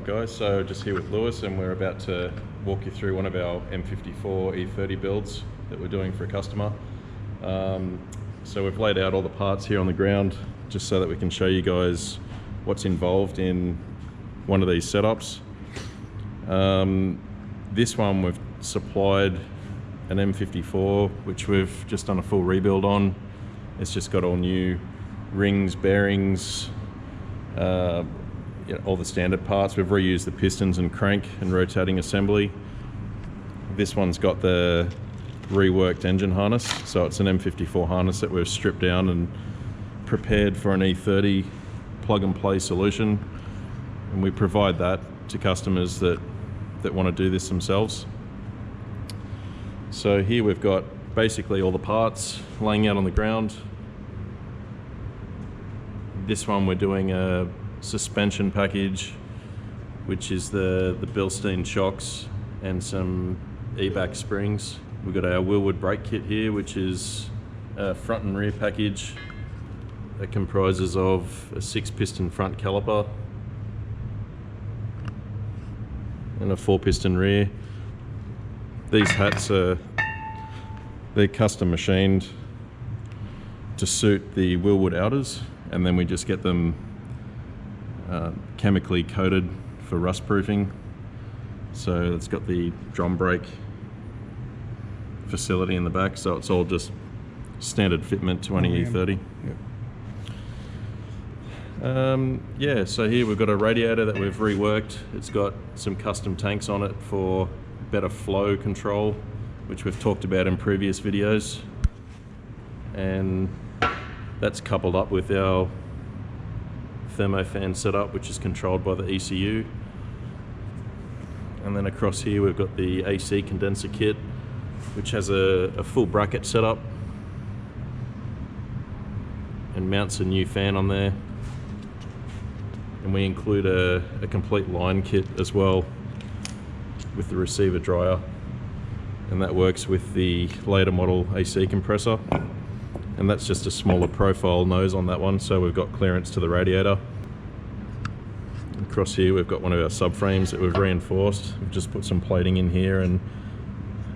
Alright guys, so just here with Lewis and we're about to walk you through one of our M54 E30 builds that we're doing for a customer. So we've laid out all the parts here on the ground just so that we can show you guys what's involved in one of these setups. This one we've supplied an M54 which we've just done a full rebuild on. It's just got all new rings, bearings, all the standard parts. We've reused the pistons and crank and rotating assembly. This one's got the reworked engine harness, so it's an M54 harness that we've stripped down and prepared for an E30 plug and play solution, and we provide that to customers that want to do this themselves. So here we've got basically all the parts laying out on the ground. This one we're doing a suspension package, which is the Bilstein shocks and some e-back springs. We've got our Willwood brake kit here, which is a front and rear package that comprises of a 6-piston front caliper and a 4-piston rear. These hats they're custom machined to suit the Willwood outers, and then we just get them chemically coated for rust proofing. So it's got the drum brake facility in the back, so it's all just standard fitment to any E30. Yep. Yeah, so here we've got a radiator that we've reworked. It's got some custom tanks on it for better flow control, which we've talked about in previous videos, and that's coupled up with our thermofan setup, which is controlled by the ECU. And then across here we've got the AC condenser kit, which has a full bracket setup and mounts a new fan on there. And we include a complete line kit as well with the receiver dryer, and that works with the later model AC compressor. And that's just a smaller profile nose on that one, so we've got clearance to the radiator. Across here we've got one of our subframes that we've reinforced. We've just put some plating in here and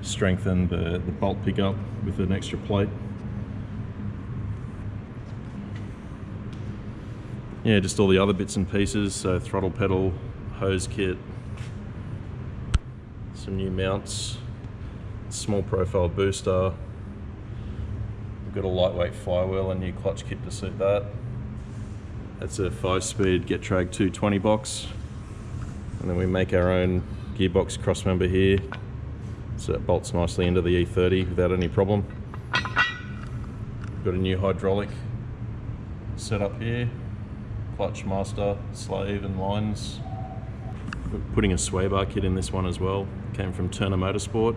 strengthened the bolt pickup with an extra plate. Yeah, just all the other bits and pieces, so throttle pedal, hose kit, some new mounts, small profile booster. We've got a lightweight flywheel and new clutch kit to suit that. That's a 5-speed Getrag 220 box. And then we make our own gearbox crossmember here, so it bolts nicely into the E30 without any problem. We've got a new hydraulic set up here, clutch master, slave and lines. We're putting a sway bar kit in this one as well. It came from Turner Motorsport.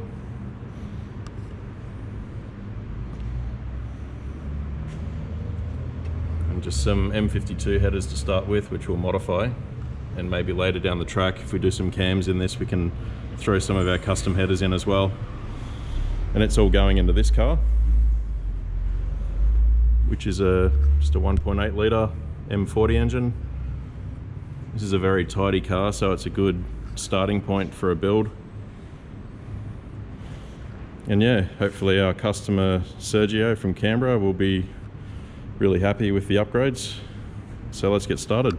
Just some M52 headers to start with, which we'll modify, and maybe later down the track, if we do some cams in this, we can throw some of our custom headers in as well. And it's all going into this car, which is just a 1.8 litre M40 engine. This is a very tidy car, so it's a good starting point for a build. And yeah, hopefully our customer Sergio from Canberra will be really happy with the upgrades. So let's get started.